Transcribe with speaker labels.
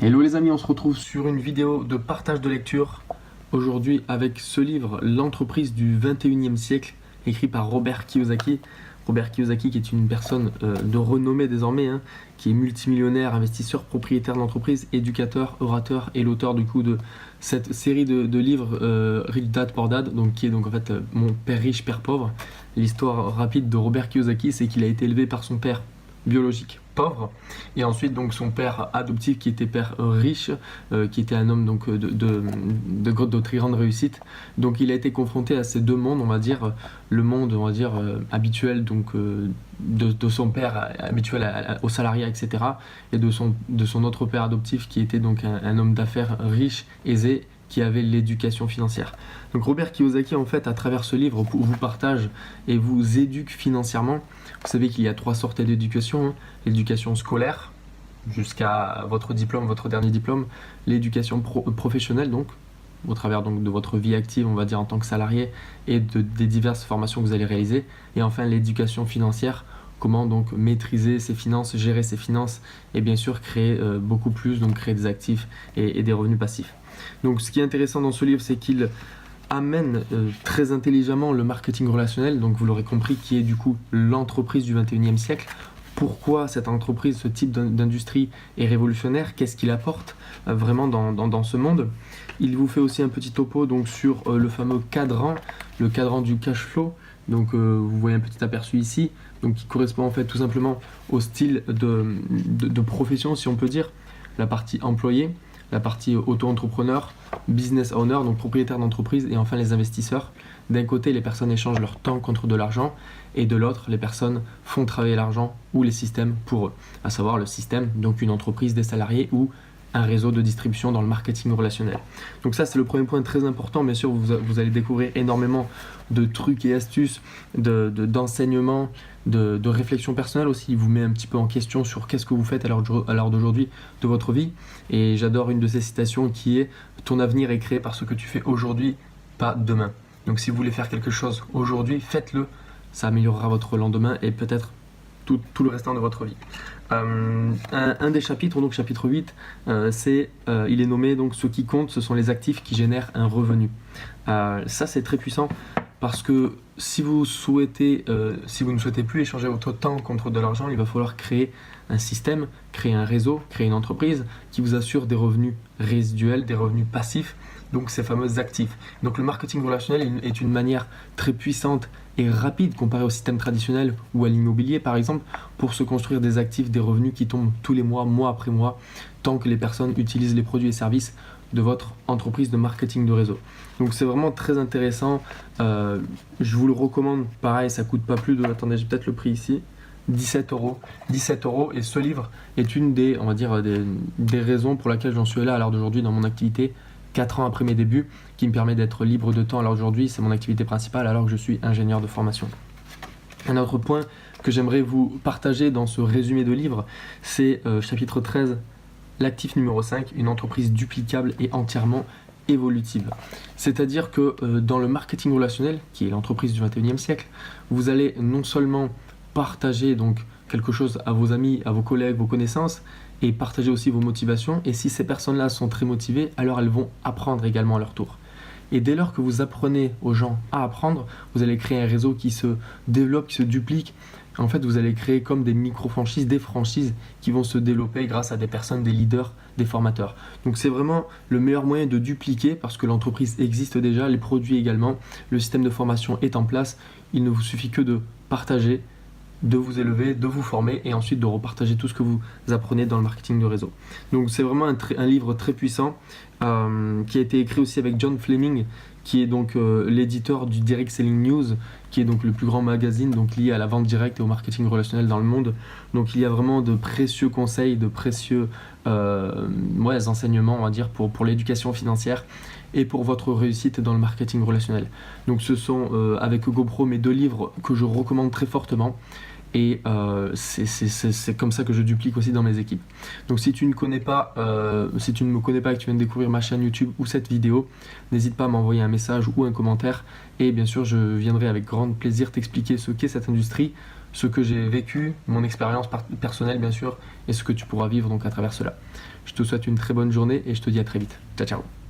Speaker 1: Hello les amis, on se retrouve sur une vidéo de partage de lecture aujourd'hui avec ce livre L'entreprise du 21e siècle écrit par Robert Kiyosaki. Robert Kiyosaki qui est une personne de renommée désormais, qui est multimillionnaire, investisseur, propriétaire d'entreprise, éducateur, orateur et l'auteur du coup de cette série de livres Rich Dad Poor Dad, donc, qui est donc en fait Mon père riche, père pauvre. L'histoire rapide de Robert Kiyosaki, c'est qu'il a été élevé par son père biologique pauvre et ensuite donc son père adoptif qui était père riche, qui était un homme donc de très grande réussite. Donc il a été confronté à ces deux mondes, on va dire le monde habituel donc de son père habituel au salariat, etc., et de son autre père adoptif qui était donc un homme d'affaires riche, aisé, qui avait l'éducation financière. Donc Robert Kiyosaki, en fait, à travers ce livre, vous partage et vous éduque financièrement. Vous savez qu'il y a trois sortes d'éducation, l'éducation scolaire, jusqu'à votre diplôme, votre dernier diplôme, l'éducation professionnelle, donc, au travers donc, de votre vie active, on va dire, en tant que salarié, et des diverses formations que vous allez réaliser, et enfin l'éducation financière, comment donc maîtriser ses finances, gérer ses finances, et bien sûr créer beaucoup plus, donc créer des actifs et des revenus passifs. Donc ce qui est intéressant dans ce livre, c'est qu'il amène très intelligemment le marketing relationnel, donc vous l'aurez compris, qui est du coup l'entreprise du 21e siècle. Pourquoi cette entreprise, ce type d'industrie est révolutionnaire? Qu'est-ce qu'il apporte vraiment dans ce monde? Il vous fait aussi un petit topo donc, sur le fameux cadran, le cadran du cash flow. Donc vous voyez un petit aperçu ici, donc qui correspond en fait tout simplement au style de profession, si on peut dire. La partie employé, la partie auto-entrepreneur, business owner, donc propriétaire d'entreprise, et enfin les investisseurs. D'un côté, les personnes échangent leur temps contre de l'argent, et de l'autre, les personnes font travailler l'argent ou les systèmes pour eux, à savoir le système, donc une entreprise, des salariés ou un réseau de distribution dans le marketing relationnel. Donc ça, c'est le premier point très important. Bien sûr, vous allez découvrir énormément de trucs et astuces, d'enseignements, de réflexion personnelle aussi. Il vous met un petit peu en question sur qu'est-ce que vous faites à l'heure d'aujourd'hui de votre vie. Et j'adore une de ces citations qui est « Ton avenir est créé par ce que tu fais aujourd'hui, pas demain ». Donc si vous voulez faire quelque chose aujourd'hui, faites-le. Ça améliorera votre lendemain et peut-être tout le restant de votre vie. Un des chapitres, donc chapitre 8, il est nommé donc ce qui compte, ce sont les actifs qui génèrent un revenu. Ça c'est très puissant parce que si vous ne souhaitez plus échanger votre temps contre de l'argent, il va falloir créer un système, créer un réseau, créer une entreprise qui vous assure des revenus résiduels, des revenus passifs, donc ces fameux actifs. Donc le marketing relationnel est une manière très puissante et rapide comparé au système traditionnel ou à l'immobilier par exemple, pour se construire des actifs, des revenus qui tombent tous les mois, mois après mois, tant que les personnes utilisent les produits et services de votre entreprise de marketing de réseau. Donc c'est vraiment très intéressant, je vous le recommande, pareil, ça coûte pas plus de, attendez, j'ai peut-être le prix ici, 17 euros. 17 euros, et ce livre est une des raisons pour laquelle j'en suis là à l'heure d'aujourd'hui dans mon activité, 4 ans après mes débuts, qui me permet d'être libre de temps à l'heure d'aujourd'hui. C'est mon activité principale alors que je suis ingénieur de formation. Un autre point que j'aimerais vous partager dans ce résumé de livre, c'est chapitre 13, l'actif numéro 5, une entreprise duplicable et entièrement évolutive. C'est-à-dire que dans le marketing relationnel, qui est l'entreprise du 21e siècle, vous allez non seulement partager donc quelque chose à vos amis, à vos collègues, vos connaissances, et partager aussi vos motivations. Et si ces personnes-là sont très motivées, alors elles vont apprendre également à leur tour. Et dès lors que vous apprenez aux gens à apprendre, vous allez créer un réseau qui se développe, qui se duplique. En fait, vous allez créer comme des micro-franchises, des franchises qui vont se développer grâce à des personnes, des leaders, des formateurs. Donc c'est vraiment le meilleur moyen de dupliquer parce que l'entreprise existe déjà, les produits également, le système de formation est en place. Il ne vous suffit que de partager, de vous élever, de vous former et ensuite de repartager tout ce que vous apprenez dans le marketing de réseau. Donc c'est vraiment un livre très puissant qui a été écrit aussi avec John Fleming, qui est donc l'éditeur du Direct Selling News, qui est donc le plus grand magazine donc lié à la vente directe et au marketing relationnel dans le monde. Donc il y a vraiment de précieux conseils, de précieux enseignements, on va dire, pour l'éducation financière et pour votre réussite dans le marketing relationnel. Donc ce sont avec GoPro mes 2 livres que je recommande très fortement. Et c'est comme ça que je duplique aussi dans mes équipes. Donc si tu ne me connais pas et que tu viens de découvrir ma chaîne YouTube ou cette vidéo, n'hésite pas à m'envoyer un message ou un commentaire et bien sûr je viendrai avec grand plaisir t'expliquer ce qu'est cette industrie, ce que j'ai vécu, mon expérience personnelle bien sûr et ce que tu pourras vivre donc à travers cela. Je te souhaite une très bonne journée et je te dis à très vite. Ciao ciao.